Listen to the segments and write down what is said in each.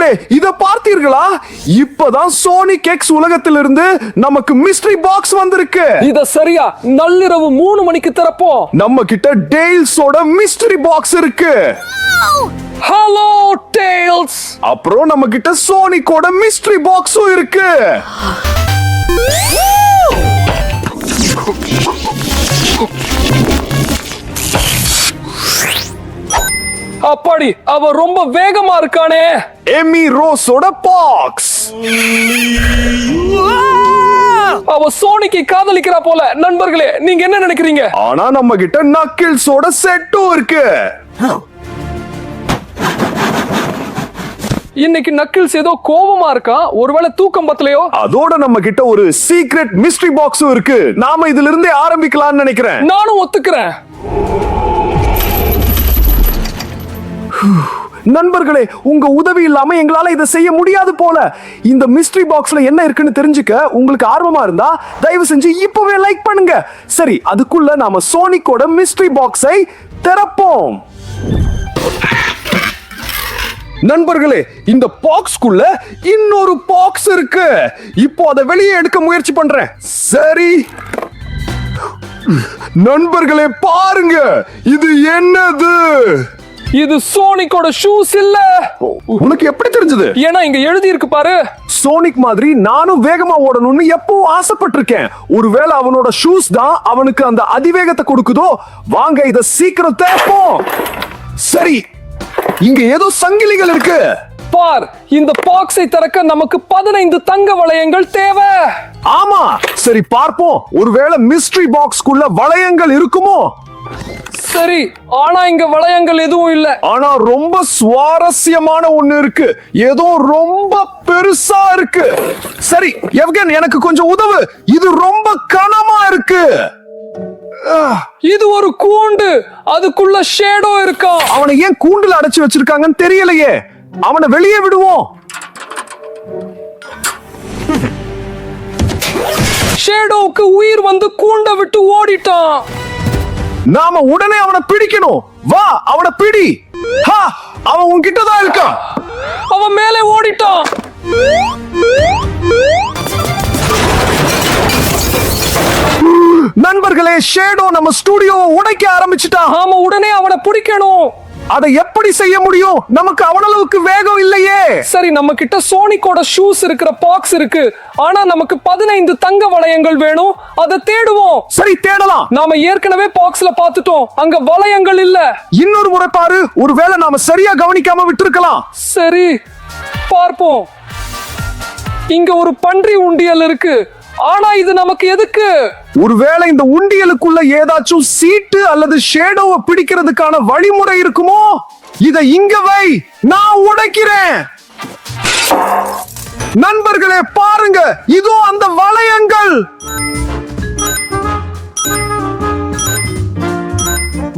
நண்பர்களே, இத பார்த்தீர்களா? இப்பதான் சோனிக் எக்ஸ் உலகத்திலிருந்து நமக்கு மிஸ்டரி பாக்ஸ் வந்திருக்கு. இத சரியா நள்ளிரவு 3 மணிக்கு திறப்போம். நம்ம கிட்ட டெய்ல்ஸோட மிஸ்டரி பாக்ஸ் இருக்கு. Hello Tails. அப்புறம் நம்ம கிட்ட சோனிக்கோட மிஸ்டரி பாக்ஸும் இருக்கு. அப்பாடி, அவ ரொம்ப வேகமா இருக்கானே. எமி ரோஸோட பாக்ஸ். அவ சோனிக்கை காதலிக்கிறா போல. நண்பர்களே, நீங்க என்ன நினைக்கிறீங்க? ஆனா நம்ம கிட்ட நக்கிள்ஸோட செட்டும் இருக்கு. இன்னைக்கு நக்கிள்ஸ் ஏதோ கோபமா இருக்கா. ஒருவேளை தூக்கம் பத்தலையோ? அதோட நம்ம கிட்ட ஒரு சீக்ரெட் மிஸ்டரி பாக்ஸும் இருக்கு. நாம இதுல இருந்தே ஆரம்பிக்கலாம்னு நினைக்கிறேன். நானும் ஒத்துக்கிறேன். நண்பர்களே, உங்க உதவி இல்லாம எங்களால இதை செய்ய முடியாது போல. இந்த மிஸ்டரி பாக்ஸ்ல என்ன இருக்குன்னு தெரிஞ்சுக்க உங்களுக்கு ஆர்வமா இருந்தா தயவு செஞ்சு இப்பவே லைக் பண்ணுங்க. சரி, அதுக்குள்ள நாம சோனிக்கோட மிஸ்டரி பாக்ஸை திறப்போம். நண்பர்களே, இந்த பாக்ஸ்க்குள்ள இன்னொரு பாக்ஸ் இருக்கு. இப்போ அதை வெளியே எடுக்க முயற்சி பண்றேன். சரி நண்பர்களே, பாருங்க, இது என்னது? இது சோனிக்கோட ஷூஸ் இல்ல. உனக்கு எப்படி தெரிஞ்சது? ஏன்னா இங்க எழுதி இருக்கு பாரு. சோனிக் மாதிரி நானும் வேகமா ஓடணும்னு எப்பவும் ஆசைப்பட்டிருக்கேன். ஒருவேளை அவனோட ஷூஸ் தான் அவனுக்கு அந்த அதிவேகத்தை கொடுக்குதோ? வாங்க இத சீக்கிரம் தேப்போம். சரி, இங்க ஏதோ சங்கிலிகள் இருக்கு. பார், இந்த பாக்ஸை திறக்க நமக்கு 15 தங்க வளையங்கள் தேவை. ஆமா, சரி பார்ப்போம். ஒருவேளை மிஸ்டரி பாக்ஸ்க்குள்ள வளையங்கள் இருக்குமோ? சரி, ஆனா இங்க வளையங்கள் எதுவும் இல்ல. ஆனா ரொம்ப சுவாரஸ்யமான ஒண்ணு இருக்கு. ஏதோ ரொம்ப பெருசா இருக்கு. சரி எவ்கன், எனக்கு கொஞ்சம் உதவு. இது ரொம்ப கனமா இருக்கு. இது ஒரு கூண்டு. அதுக்குள்ள ஷேடோ இருக்கா. அவனை ஏன் கூண்டுல அடைச்சு வச்சிருக்காங்கன்னு தெரியலையே. அவனை வெளியே விடுவோம். ஷேடோவுக்கு உயிர் வந்து கூண்டை விட்டு ஓடிட்டான். நாம உடனே அவனை பிடிக்கணும். வா, அவனை பிடி. அவன் உன்கிட்ட தான் இருக்கான். அவன் மேலே ஓடிட்டான். நண்பர்களே, ஷேடோ நம்ம ஸ்டுடியோவை உடைக்க ஆரம்பிச்சிட்டான். நாம உடனே அவனை பிடிக்கணும். அதை எப்படி செய்ய முடியும்? நமக்கு அவனளவுக்கு வேகம் இல்லையே. சரி, நம்ம கிட்ட சோனிக்கோட ஷூஸ் இருக்கிற பாக்ஸ் இருக்கு. ஆனா நமக்கு 15 தங்க வளையங்கள் வேணும். அதை தேடுவோம். சரி, தேடலாம். நாம ஏற்கனவே பாக்ஸ்ல பார்த்துட்டோம். அங்க வளையங்கள் இல்ல. இன்னொரு முறை பாரு. ஒருவேளை நாம சரியா கவனிக்காம விட்டுருக்கலாம். சரி, பார்ப்போம். இங்க ஒரு பன்றி உண்டியல் இருக்கு. ஆனா இது நமக்கு எதுக்கு? ஒருவேளை இந்த உண்டியலுக்குள்ள ஏதாச்சும் சீட்டு அல்லது ஷேடோவை பிடிக்கிறதுக்கான வழிமுறை இருக்குமோ? இதை இங்க வை, நான் உடைக்கிறேன். நண்பர்களே பாருங்க, இதோ அந்த வளையங்கள்.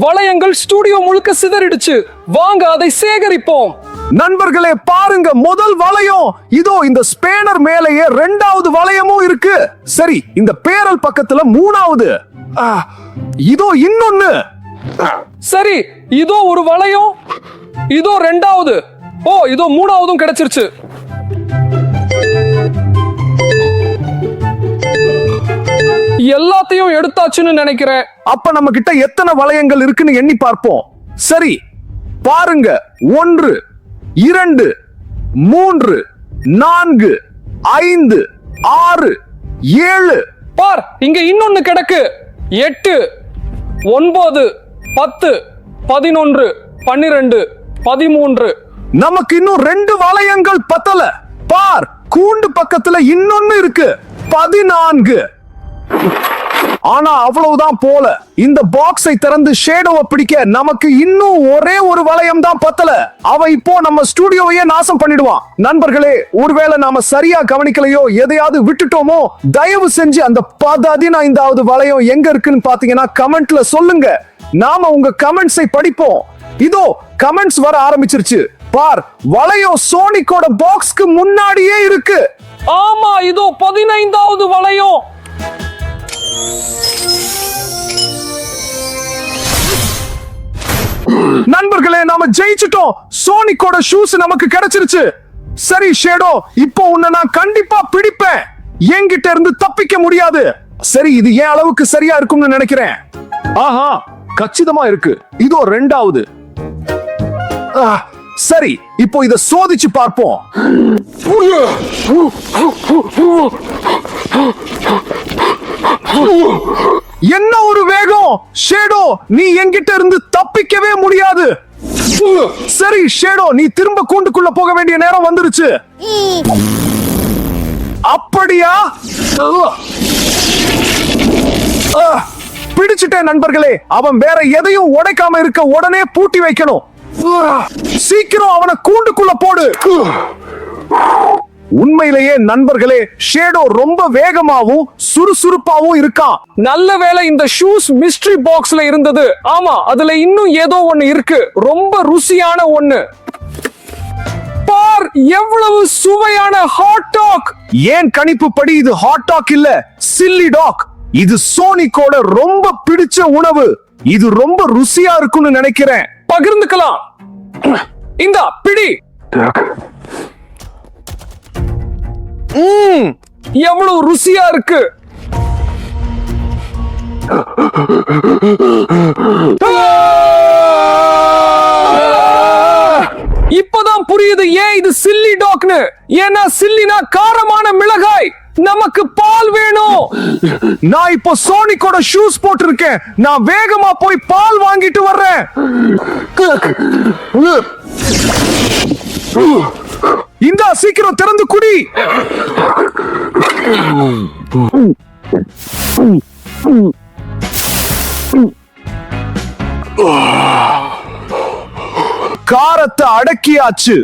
வளையங்கள் ஸ்டுடியோ முழுக்க சிதறிடுச்சு. வாங்க அதை சேகரிப்போம். நண்பர்களே பாருங்க, முதல் வளையம் இதோ இந்த ஸ்பேனர் மேலேயே. இரண்டாவது வளையமும் இருக்கு. சரி, இந்த பேரல் பக்கத்துல மூணாவது. இதோ இன்னொன்னு. சரி, இதோ ஒரு வளையம். இதோ ரெண்டாவது. ஓ, இதோ மூணாவதும் கிடைச்சிருச்சு. எல்லாத்தையும் எடுத்தாச்சுன்னு நினைக்கிறேன். அப்ப நம்ம கிட்ட எத்தனை வளையங்கள் இருக்குன்னு எண்ணி பார்ப்போம். சரி பாருங்க, 1 2 3 4 5 6 7. பார், இங்க இன்னொன்னு கிடக்கு. 8 9 10 11 12 13. நமக்கு இன்னும் 2 வளையங்கள் பத்தல. பார், கூண்டு பக்கத்துல இன்னொன்னு இருக்கு. 14. ஆனா அவ்வளவுதான் போல. இந்த பாக்ஸை திறந்து ஷேடோவை பிடிக்க நமக்கு இன்னும் ஒரே ஒரு வளையம் தான் பத்தல. அவன் இப்போ நம்ம ஸ்டுடியோவையே நாசம் பண்ணிடுவான். நண்பர்களே, ஒருவேளை நாம சரியா கவனிக்கலையோ, எதையாவது விட்டுட்டோமோ, தயவு செஞ்சு அந்த 15வது வளையம் எங்க இருக்குன்னு பாத்தீங்கன்னா கமெண்ட்ல சொல்லுங்க. நாம உங்க கமெண்ட்ஸை படிப்போம். இதோ கமெண்ட்ஸ் வர ஆரம்பிச்சிருச்சு. பார், வளையம் சோனிக்கோட பாக்ஸ்க்கு முன்னாடியே இருக்கு. ஆமா, இதோ 15வது வளையம். நண்பர்களே, நாம ஜெயிச்சிட்டோம். சோனிக்கோட ஷூஸ் நமக்கு கிடைச்சிருச்சு. சரி ஷேடோ, இப்போ உன்னை நான் கண்டிப்பா பிடிப்பேன். என்கிட்ட இருந்து தப்பிக்க முடியாது. சரி, இது ஏன் அளவுக்கு சரியா இருக்கும்னு நினைக்கிறேன். ஆஹா, கச்சிதமா இருக்கு. இதோ ரெண்டாவது. சரி, இப்போ இத சோதிச்சு பார்ப்போம். என்ன ஒரு வேகம்! ஷேடோ, நீ என்கிட்ட இருந்து தப்பிக்கவே முடியாது. சரி ஷேடோ, நீ திரும்ப கூண்டுக்குள்ள போக வேண்டிய நேரம் வந்துருச்சு. அப்படியா? பிடிச்சிட்டேன் நண்பர்களே. அவன் வேற எதையும் உடைக்காம இருக்க உடனே பூட்டி வைக்கணும். சீக்கிரம் அவனை கூண்டுக்குள்ள போடு. உண்மையிலேயே நண்பர்களே, ஷேடோ ரொம்ப வேகமாவும் சுறுசுறுப்பாவும் இருக்கான். நல்ல வேளை இந்த ஷூஸ் மிஸ்ட்ரி பாக்ஸ்ல இருந்தது. ஆமா, அதுல இன்னும் ஏதோ ஒண்ணு இருக்கு, ரொம்ப ருசியான ஒண்ணு. பார், எவ்வளவு சுவையான ஹாட் டாக். ஏன் கணிப்பு படி இது ஹாட் டாக் இல்ல, சில்லி டாக். இது சோனிக்கோட ரொம்ப பிடிச்ச உணவு. இது ரொம்ப ருசியா இருக்கும்னு நினைக்கிறேன். பகிர்ந்துக்கலாம். இந்தா பிடி. எவ்வளவு ருசியா இருக்கு. இப்பதான் புரியுது ஏன் இது சில்லி டாக்னு. ஏன்னா சில்லினா காரமான மிளகாய். நமக்கு பால் வேணும். நான் இப்போ சோனிக்கோட ஷூஸ் போட்டிருக்கேன். நான் வேகமா போய் பால் வாங்கிட்டு வர்றேன். இந்தா, சீக்கிரம் திறந்து குடி. காரத்தை அடக்கியாச்சு.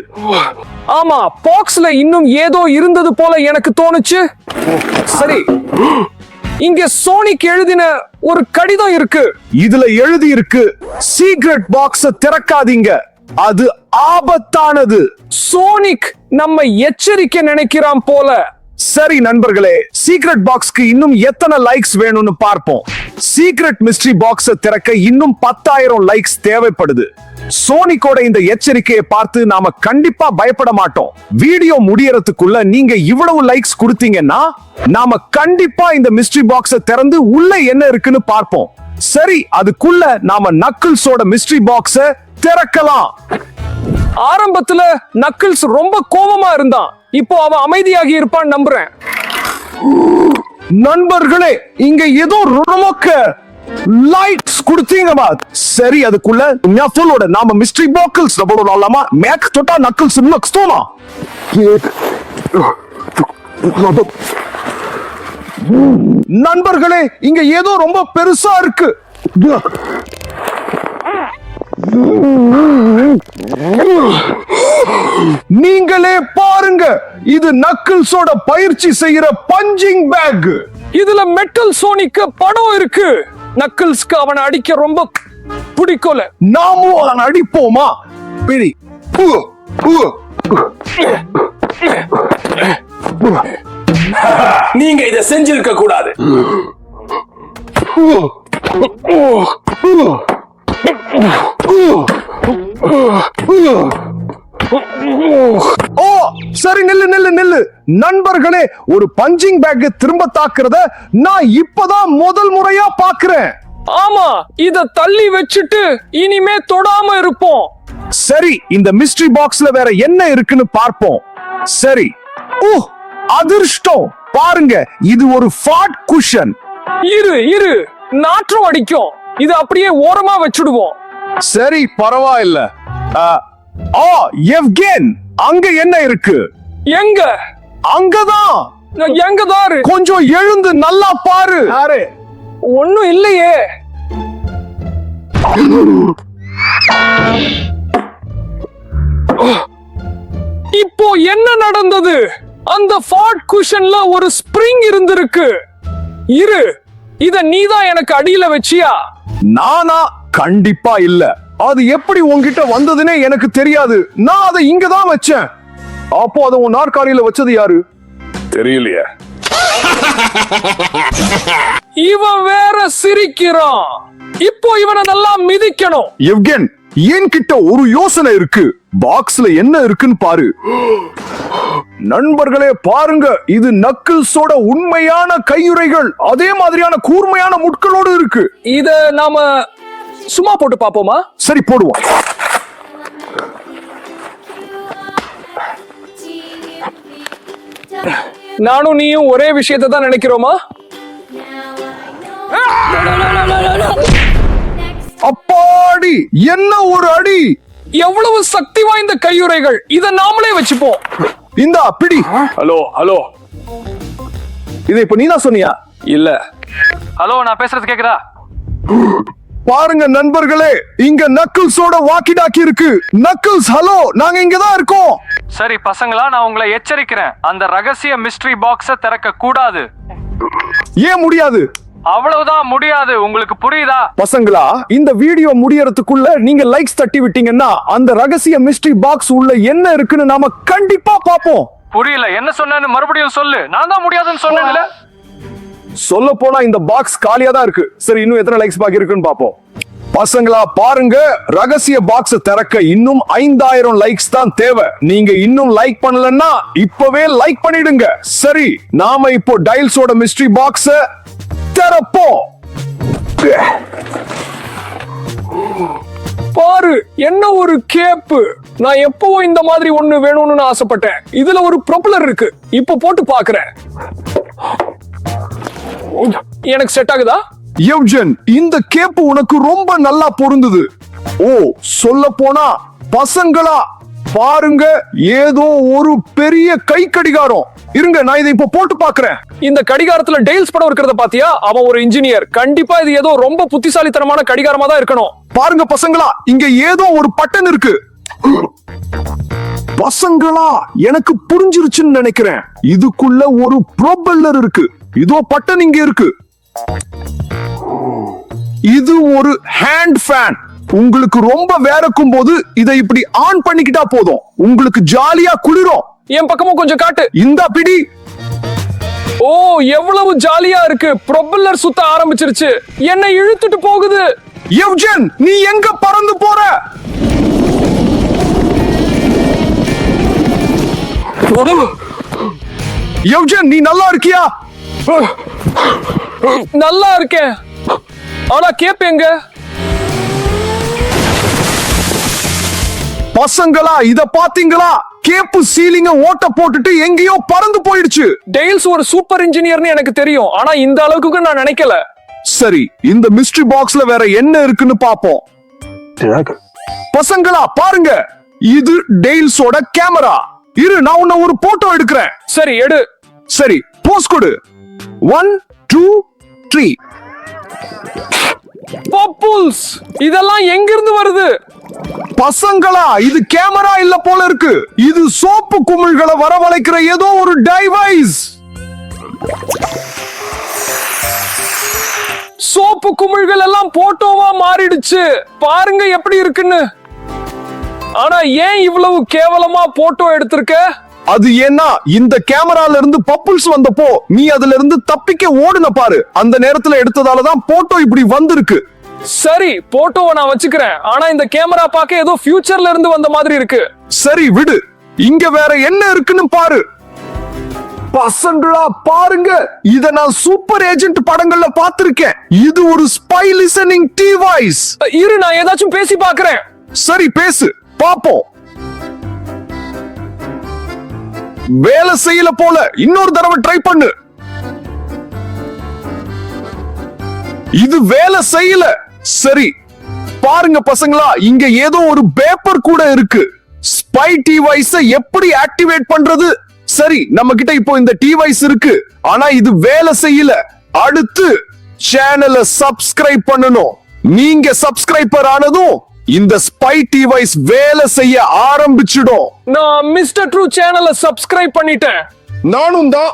ஆமா, பாக்ஸ்ல இன்னும் ஏதோ இருந்தது போல எனக்கு தோணுச்சு. சரி, இங்க சோனிக் எழுதின ஒரு கடிதம் இருக்கு. இதுல எழுதி இருக்கு, சீக்ரெட் பாக்ஸ திறக்காதீங்க, அது ஆபத்தானது. சோனிக் நம்ம எச்சரிக்கை நினைக்கிறான் போல. சரி நண்பர்களே, சீக்ரெட் பாக்ஸ்க்கு இன்னும் எத்தனை லைக்ஸ் வேணும்னு பார்ப்போம். சீக்ரெட் மிஸ்ட்ரி பாக்ஸ திறக்க இன்னும் 10,000 லைக்ஸ் தேவைப்படுது. சோனிக்கோட இந்த எச்சரிக்கையை பார்த்து நாம கண்டிப்பா பயப்பட மாட்டோம். வீடியோ முடியறதுக்குள்ள நீங்க இவ்வளவு லைக்ஸ் கொடுத்தீங்கன்னா நாம கண்டிப்பா இந்த மிஸ்ட்ரி பாக்ஸ திறந்து உள்ள என்ன இருக்குன்னு பார்ப்போம். சரி, அதுக்குள்ள நாம நக்கிள்ஸோட மிஸ்ட்ரி பாக்ஸ திறக்கலாம். ஆரம்பத்துல நக்கிள்ஸ் ரொம்ப கோபமா இருந்தான். இப்போ அவன் அமைதியாகி இருப்பான் நம்புறேன். நண்பர்களே, இங்க ஏதோ ரொமக்க லைட்ஸ் கொடுத்தீங்கமா. சரி, அதுக்குள்ள ஞாபகத்தோட நாம மிஸ்ட்ரி பாக்ஸ் போடலாமா? மேக் தொட்டா நக்கிள்ஸ் நக்ஸ்தோமா. நண்பர்களே, இங்க ஏதோ ரொம்ப பெருசா இருக்கு. நீங்களே பாருங்க, இது நக்கிள்ஸோட பயிற்சி செய்யற பஞ்சிங் பேக். இதுல மெட்டல் சோனிக்கு படம் இருக்கு. நக்கிள்ஸ்க்கு அவனை அடிக்க ரொம்ப பிடிக்கல. நாமும் அவன் அடிப்போமா? பிடி. நீங்க இத செஞ்சிருக்க கூடாது. ஓ, சரி, நில்லு நில்லு நில்லு. நண்பர்களே, ஒரு பஞ்சிங் பேக் திரும்ப தாக்குறத நான் இப்பதான் முதல் முறையா பாக்குறேன். ஆமா, இத தள்ளி வச்சுட்டு இனிமே தொடாம இருப்போம். சரி, இந்த மிஸ்ட்ரி பாக்ஸ்ல வேற என்ன இருக்குன்னு பார்ப்போம். சரி, ஓ அதிர்ஷ்டம், பாருங்க, இது ஒரு ஃபாட் குஷன். இரு நாற்றம் அடிக்கும். இது அப்படியே ஓரமா வச்சுடுவோம். சரி, பரவாயில்ல. எவ்கேன், அங்க என்ன இருக்கு? எங்க? அங்கதான். எங்கதான் இருக்கு? கொஞ்சம் எழுந்து நல்லா பாரு. ஒண்ணும் இல்லையே. இப்போ என்ன நடந்தது? அந்த ஃபாட் குஷன்ல ஒரு ஸ்ப்ரிங் இருந்திருக்கு. இரு, இத நீதான் எனக்கு அடியில வச்சியா? நானா? கண்டிப்பா இல்ல. அது எப்படி உன்கிட்ட வந்ததுன்னே எனக்கு தெரியாது. நான் அதை இங்கதான் வச்சேன். அப்போ அதை உன் நாற்காலியில வச்சது யாரு? தெரியலையே. இவன் வேற சிரிக்கிறான். இப்போ இவனை நல்லா மிதிக்கணும். எவ்கேன், என்கிட்ட ஒரு யோசனை இருக்கு. பாக்ஸ்ல என்ன இருக்குன்னு பாரு. நண்பர்களே பாருங்க, இது நக்கிள்ஸோட உண்மையான கையுறைகள். அதே மாதிரியான கூர்மையான முட்களோடு இருக்கு. இத நாம சும்மா போட்டு பாப்போமா? சரி, போடுவோம். நானும் நீயும் ஒரே விஷயத்தை தான் நினைக்கிறோமா? அப்பாடி, என்ன ஒரு அடி! எவ்வளவு சக்தி வாய்ந்த கையுறைகள்! இத நாமளே வச்சுப்போம். இந்த பிடி. ஹலோ ஹலோ, இதை இப்ப நீ தான் சொன்னியா? இல்ல. ஹலோ, நான் பேசுறது கேக்குதா? பாருங்க நண்பர்களே, இங்க நக்கிள்ஸோட வாக்கி டாக்கி இருக்கு. நக்கிள்ஸ், ஹலோ, நாங்க இங்க தான் இருக்கோம். சரி பசங்களா, நான் உங்களை எச்சரிக்கிறேன். அந்த ரகசிய மிஸ்ட்ரி பாக்ஸ திறக்க கூடாது. ஏன் முடியாது? அவ்வளவுதான், முடியாது. உங்களுக்கு புரியுதா? பசங்களா, இந்த வீடியோ முடியறதுக்குள்ள நீங்க லைக்ஸ் தட்டி விட்டீங்கன்னா அந்த ரகசிய மிஸ்ட்ரி பாக்ஸ் உள்ள என்ன இருக்குன்னு நாம கண்டிப்பா பாப்போம். புரியல, என்ன சொன்னேன்னு மறுபடியும் சொல்லு. நான் தான் முடியாதுன்னு சொன்னேன்ல. சொல்ல போனா இந்த பாக்ஸ் காலியா தான் இருக்கு. சரி, இன்னும் எத்தனை லைக்ஸ் பாக்கி இருக்குன்னு பாப்போம். பசங்களா பாருங்க, ரகசிய பாக்ஸ் திறக்க இன்னும் 5000 லைக்ஸ் தான் தேவை. நீங்க இன்னும் லைக் பண்ணலன்னா இப்பவே லைக் பண்ணிடுங்க. சரி, நாம இப்போ டைல்ஸோட மிஸ்ட்ரி பாக்ஸ் திறப்போம். பாரு, என்ன ஒரு கேப்பு! நான் எப்பவும் இந்த மாதிரி ஒண்ணு வேணும்னு ஆசைப்பட்டேன். இதுல ஒரு ப்ரொப்பலர் இருக்கு. இப்ப போட்டு பாக்குறேன். எனக்கு செட் ஆகுதா? யூஜன், இந்த கேப்பு உனக்கு ரொம்ப நல்லா பொருந்தது. ஓ, சொல்ல போனா பசங்களா பாருங்க, ஏதோ ஒரு பெரிய கை கடிகாரம். இருங்க, நான் இதை இப்ப போட்டு பாக்குறேன். இந்த கடிகாரத்துல டெய்ல்ஸ் படம் இருக்கிறத பாத்தியா? அவன் ஒரு இன்ஜினியர். கண்டிப்பா இது ஏதோ ரொம்ப புத்திசாலித்தனமான கடிகாரமா தான் இருக்கணும். பாருங்க பசங்களா, இங்க ஏதோ ஒரு பட்டன் இருக்கு. பசங்களா, எனக்கு புரிஞ்சிருச்சுன்னு நினைக்கிறேன். இதுக்குள்ள ஒரு ப்ரொபெல்லர் இருக்கு. இதோ பட்டன் இங்க இருக்கு. இது ஒரு ஹேண்ட் ஃபேன். உங்களுக்கு ரொம்ப வேர்க்கும் போது இதை இப்படி ஆன் பண்ணிக்கிட்டா போதும். உங்களுக்கு ஜாலியா குளிரும். என் பக்கமும் கொஞ்சம் காட்டு. இந்த பிடி. ஓ, எவ்வளவு ஜாலியா இருக்கு! ப்ரொப்பல்லர் சுத்த ஆரம்பிச்சிருச்சு. என்னை இழுத்துட்டு போகுது. யூஜன், நீ எங்க பறந்து போற? யூஜன், நீ நல்லா இருக்கியா? நல்லா இருக்கேன். ஆனா கேப் எங்க? பசங்களா, இத பாத்தீங்களா? கேப்பு சீலிங்க ஓட்ட போட்டுட்டு எங்கேயோ பறந்து போயிடுச்சு. டெய்ல்ஸ் ஒரு சூப்பர் இன்ஜினியர்னு எனக்கு தெரியும். ஆனா இந்த அளவுக்கு நான் நினைக்கல. சரி, இந்த மிஸ்ட்ரி பாக்ஸ்ல வேற என்ன இருக்குன்னு பாப்போம். பசங்களா பாருங்க, இது டெய்ல்ஸோட கேமரா. இரு, நான் உன்ன ஒரு போட்டோ எடுக்கிறேன். சரி, எடு. சரி, போஸ் கொடு. 1 2 3. பப்புல்ஸ், இதெல்லாம் எங்க இருந்து வருது? பசங்களா, இது கேமரா இல்ல போல இருக்கு. இது சோப்பு குமிழ்களை வரவழைக்கிற ஏதோ ஒரு டிவைஸ். சோப்பு குமிழ்கள் எல்லாம் போட்டோவா மாறிடுச்சு. பாருங்க எப்படி இருக்குன்னு. ஆனா ஏன் இவ்வளவு கேவலமா போட்டோ எடுத்திருக்க? அது ஏன்னா இந்த கேமரால இருந்து பப்புல்ஸ் வந்தப்போ நீ அதுல இருந்து தப்பிக்க ஓடுன பாரு. அந்த நேரத்துல எடுத்ததாலதான் போட்டோ இப்படி வந்திருக்கு. சரி, போட்டோவை நான் வச்சுக்கிறேன். ஆனா இந்த கேமரா பார்க்க ஏதோ ஃபியூச்சர்ல இருந்து வந்த மாதிரி இருக்கு. சரி விடு, இங்க வேற என்ன இருக்குன்னு பாரு. பசங்களா பாருங்க, இத நான் சூப்பர் ஏஜென்ட் படங்கள்ல பார்த்திருக்கேன். இது ஒரு ஸ்பை லிசனிங் டிவைஸ். இரு, நான் ஏதாச்சும் பேசி பார்க்கிறேன். சரி, பேசு பாப்போம். வேலை செய்யல போல, இன்னொரு தடவை ட்ரை பண்ணு. இது வேலை செய்யல. சரி பாருங்க பசங்களா, இங்க ஏதோ ஒரு பேப்பர் கூட இருக்கு. ஸ்பை டிவைஸ எப்படி ஆக்டிவேட் பண்றது? சரி, நம்ம கிட்ட இப்போ இந்த டிவைஸ் இருக்கு, ஆனா இது வேலை செய்யல. அடுத்து சேனலை சப்ஸ்கிரைப் பண்ணணும். நீங்க சப்ஸ்கிரைபர் ஆனதும் இந்த ஸ்பை டிவைஸ் வேலை செய்ய ஆரம்பிச்சிடும். நான் மிஸ்டர் ட்ரூ சேனலை சப்ஸ்கிரைப் பண்ணிட்டேன். நானும் தான்.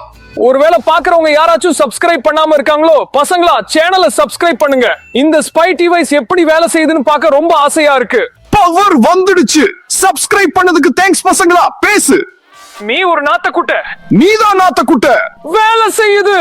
ஒருவேளை பாக்குறவங்க யாராச்சும் சப்ஸ்கிரைப் பண்ணாம இருக்காங்களோ, பசங்களா சேனலை சப்ஸ்கிரைப் பண்ணுங்க. இந்த ஸ்பை டிவைஸ் எப்படி வேலை செய்யுதுன்னு பார்க்க ரொம்ப ஆசையா இருக்கு. பவர் வந்துடுச்சு. சப்ஸ்கிரைப் பண்ணதுக்கு தேங்க்ஸ் பசங்களா. பேசு. நீ ஒரு நாத்தக்குட்ட. நீதான் நாத்தக்குட்ட. வேலை செய்யுது.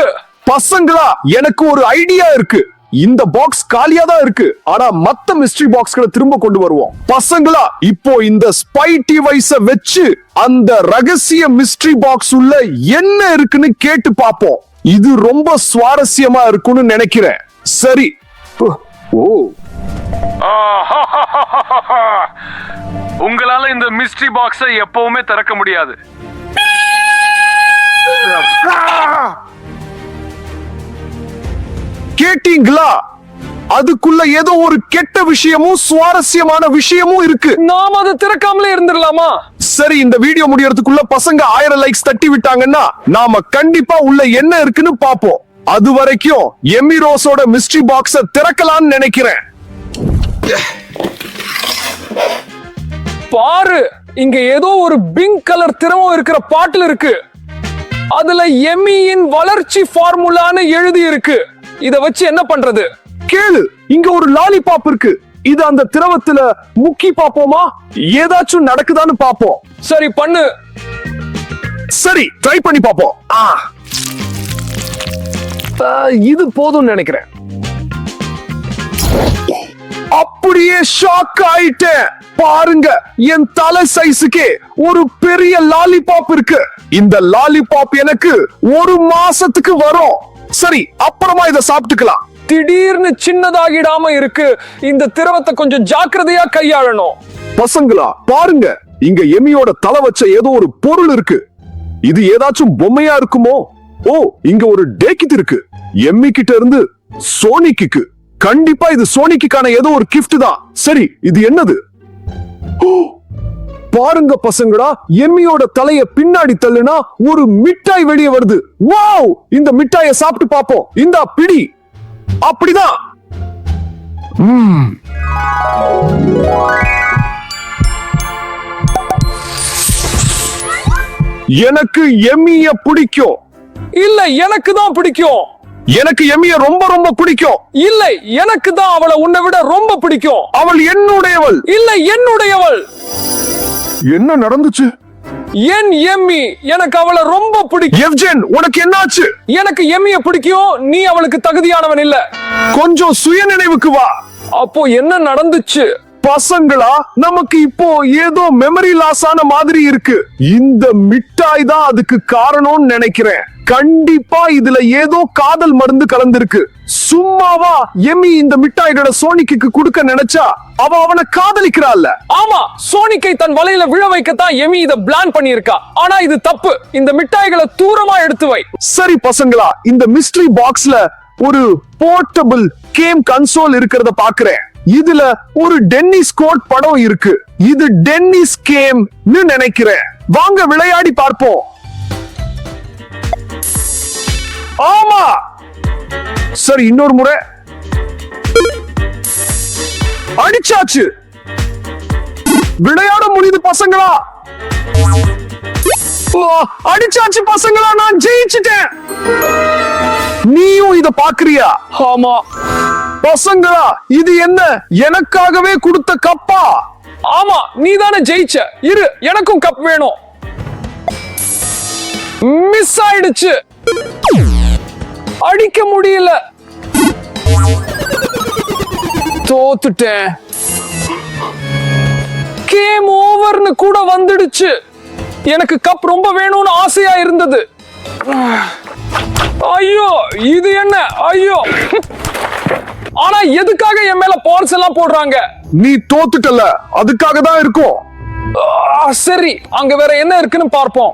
பசங்களா, எனக்கு ஒரு ஐடியா இருக்கு. இந்த பாக்ஸ் காலியா தான் இருக்கு. ஆனா மத்த மிஸ்ட்ரி பாக்ஸ்களை திரும்ப கொண்டு வருவோம். பசங்களா, இப்போ இந்த ஸ்பை டிவைஸ வச்சு அந்த ரகசிய மிஸ்ட்ரி பாக்ஸ் உள்ள என்ன இருக்குன்னு கேட்டு பாப்போம். இது ரொம்ப சுவாரஸ்யமா இருக்கும்னு நினைக்கிறேன். சரி. ஓ, உங்களால இந்த மிஸ்ட்ரி பாக்ஸை எப்பவுமே திறக்க முடியாது. கேட்டீங்களா? அதுக்குள்ள ஏதோ ஒரு கெட்ட விஷயமும் சுவாரஸ்யமான விஷயமும் இருக்கு. நாம் அதை திறக்காமலே இருந்துடலாமா? சரி, இந்த வீடியோ முடியறதுக்குள்ள பசங்க 1000 லைக்ஸ் தட்டி விட்டாங்கன்னா நாம கண்டிப்பா உள்ள என்ன இருக்குன்னு பாப்போம். அது வரைக்கும் எம்மி ரோஸோட மிஸ்ட்ரி பாக்ஸ திறக்கலாம்னு நினைக்கிறேன். பாரு, இங்க ஏதோ ஒரு பிங்க் கலர் திரவம் இருக்கிற பாட்டில் இருக்கு. அதுல எம்மியின் வளர்ச்சி ஃபார்முலான்னு எழுதி இருக்கு. இத வச்சு என்ன பண்றது? கேளு, இங்க ஒரு லாலிபாப் இருக்கு. இது அந்த திரவத்துல முக்கி பாப்போமா? ஏதாச்சும் நடக்குதான்னு பாப்போம். சரி, பண்ணு. சரி, ட்ரை பண்ணி பாப்போம். இது போதும் நினைக்கிறேன். அப்படியே ஷாக் ஆயிட்டேன். பாருங்க, என் தலை சைஸுக்கே ஒரு பெரிய லாலிபாப் இருக்கு. இந்த லாலிபாப் எனக்கு 1 மாசத்துக்கு வரும். சரி, அப்புறமா இத சாப்பிட்டுக்கலாம். திடீர்னு சின்னதாகிடாம இருக்கு. இந்த திரவத்தை கொஞ்சம் ஜாக்கிரதையா கையாளணும். பசங்களா, பாருங்க, இங்க எம்மியோட தலை வச்ச ஏதோ ஒரு பொருள் இருக்கு. இது ஏதாச்சும் பொம்மையா இருக்குமோ? ஓ, இங்க ஒரு டேக்கிட் இருக்கு. எம்மி கிட்ட இருந்து சோனிக்கு. கண்டிப்பா இது சோனிக்கான ஏதோ ஒரு கிஃப்ட் தான். சரி, இது என்னது? பாருங்க பசங்களா, எம்மியோட தலைய பின்னாடி தள்ளுனா ஒரு மிட்டாய் வெளியே வருது. வாவ்! இந்த மிட்டாயை சாப்பிட்டு பாப்போம். இந்த பிடி. அப்படிதான். எனக்கு எம்மிய பிடிக்கும். இல்ல, எனக்கு தான் பிடிக்கும். எனக்கு எம்மிய ரொம்ப ரொம்ப பிடிக்கும். இல்லை, எனக்கு தான் அவளை உன்னை விட ரொம்ப பிடிக்கும். அவள் என்னுடையவள். இல்லை, என்னுடையவள். என்ன நடந்துச்சு? என் எம்மி, எனக்கு அவளை ரொம்ப பிடிக்கும். எவ்ஜென், உனக்கு என்னாச்சு? எனக்கு எம்மிய பிடிக்கும். நீ அவளுக்கு தகுதியானவன் இல்ல. கொஞ்சம் சுய நினைவுக்கு வா. அப்போ என்ன நடந்துச்சு? பசங்களா, நமக்கு இப்போ ஏதோ மெமரி லாஸ் ஆன மாதிரி இருக்கு. இந்த மிட்டாய் தான் அதுக்கு காரணம்னு நினைக்கிறேன். கண்டிப்பா இதுல ஏதோ காதல் மருந்து கலந்திருக்கு. சும்மாவா எம்மி இந்த மிட்டாய்களை சோனிக்கு கொடுக்க நினைச்சா அவ அவனை காதலிக்கிறாள்ல? ஆமா, சோனிக்கை தன் வலையில விழ வைக்கத்தான் எமி இத பிளான் பண்ணியிருக்கா. ஆனா இது தப்பு. இந்த மிட்டாய்களை தூரமா எடுத்து வை. சரி பசங்களா, இந்த மிஸ்ட்ரி பாக்ஸ்ல ஒரு போர்ட்டபிள் கேம் கன்சோல் இருக்கிறத பாக்குறேன். இதுல ஒரு டென்னிஸ் கோர்ட் படம் இருக்கு. இது டென்னிஸ் கேம்னு நினைக்கிறேன். வாங்க விளையாடி பார்ப்போம். ஆமா, சரி, இன்னொரு முறை. அடிச்சாச்சு. விளையாட முடியுது பசங்களா. அடிச்சாச்சு பசங்களா, நான் ஜெயிச்சிட்டேன். நீயும் இத பாக்குறியா? ஆமா. பசங்களா, இது என்ன, எனக்காகவே கொடுத்த கப்பா? ஆமா, நீ தானே ஜெயிச்ச. இரு, எனக்கும் கப் வேணும். மிஸ் ஆயிடுச்சு. அடிக்க முடியல. தோத்துட்டேன். கேம் ஓவர்னு கூட வந்துடுச்சு. எனக்கு கப் ரொம்ப வேணும்னு ஆசையா இருந்தது. ஐயோ, இது என்ன? ஐயோ, ஆனா எதுக்காக என் மேல பால்ஸ் எல்லாம் போடுறாங்க? நீ தோத்துட்டல, அதுக்காக தான் இருக்கும். சரி, அங்க வேற என்ன இருக்குன்னு பார்ப்போம்.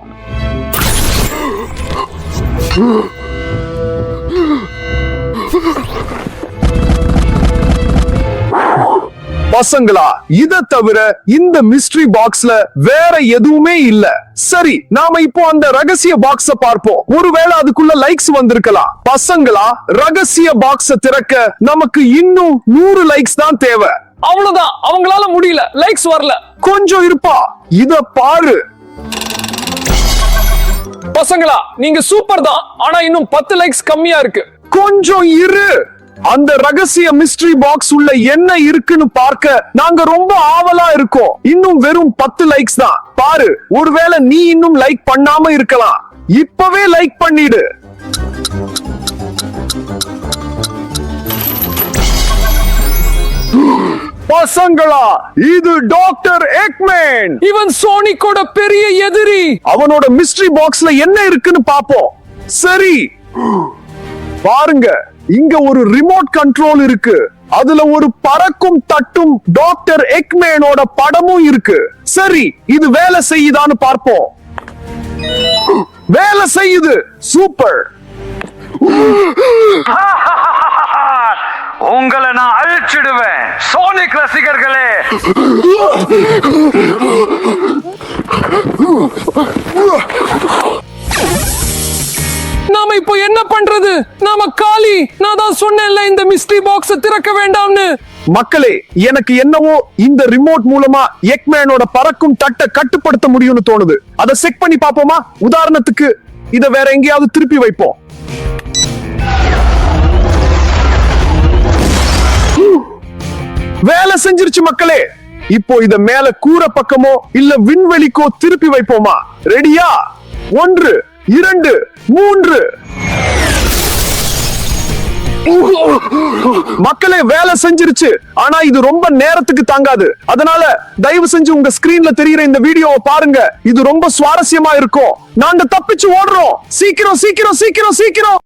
பசங்களா, இத தவிர இந்த மிஸ்ட்ரி பாக்ஸ்ல வேற எதுவுமே இல்ல. சரி, நாம இப்போ அந்த ரகசிய பாக்ஸ பார்ப்போம். ஒருவேளை அதுக்குள்ள லைக்ஸ் வந்திருக்கலாம். பசங்களா, ரகசிய பாக்ஸ திறக்க நமக்கு இன்னும் 100 லைக்ஸ் தான் தேவை. அவ்வளவுதான், அவங்களால முடியல, லைக்ஸ் வரல. கொஞ்சம் இருப்பா, இத பாரு. பசங்களா, நீங்க சூப்பர் தான். ஆனா இன்னும் 10 லைக்ஸ் கம்மியா இருக்கு. கொஞ்சம் இரு. அந்த ரகசிய மிஸ்ட்ரி பாக்ஸ் உள்ள என்ன இருக்குன்னு பார்க்க நாங்க ரொம்ப ஆவலா இருக்கோம். இன்னும் வெறும் 10 லைக்ஸ் தான். பாரு, ஒருவேளை நீ இன்னும் லைக் பண்ணாம இருக்கலாம். இப்பவே லைக் பண்ணிடு. பசங்களா, இது டாக்டர் எக்மேன். இவன் சோனிக்கோட பெரிய எதிரி. அவனோட மிஸ்ட்ரி பாக்ஸ்ல என்ன இருக்குன்னு பாப்போம். சரி, பாருங்க, இங்க ஒரு ரிமோட் கண்ட்ரோல் இருக்கு. அதுல ஒரு பறக்கும் தட்டும் டாக்டர் எக்மேனோட படமும் இருக்கு. சரி, இது வேலை செய்யுதான்னு பார்ப்போம். வேலை செய்யுது. சூப்பர். உங்களை நான் அழிச்சிடுவேன் சோனிக் ரசிகர்களே. நாம இப்போ என்ன பண்றது? நாம காலி. நான் தான் சொன்னேன்ல இந்த மிஸ்ட்ரி பாக்ஸ் திறக்க வேண்டாம்னு. மக்களே, எனக்கு என்னவோ இந்த ரிமோட் மூலமா எக்மேனோட பறக்கும் தட்டை கட்டுப்படுத்த முடியும்னு தோணுது. அதை செக் பண்ணி பாப்போமா? உதாரணத்துக்கு இத வேற எங்கேயாவது திருப்பி வைப்போம். வேலை செஞ்சிருச்சு மக்களே. இப்போ இத மேல கூரை பக்கமோ இல்ல விண்வெளிக்கோ திருப்பி வைப்போமா? ரெடியா? 1 2 3. மக்களே, வேலை செஞ்சிருச்சு. ஆனா இது ரொம்ப நேரத்துக்கு தாங்காது. அதனால தயவு செஞ்சு உங்க ஸ்கிரீன்ல தெரியுற இந்த வீடியோவை பாருங்க. இது ரொம்ப சுவாரஸ்யமா இருக்கும். நாங்க தப்பிச்சு ஓடுறோம். சீக்கிரம் சீக்கிரம் சீக்கிரம் சீக்கிரம்.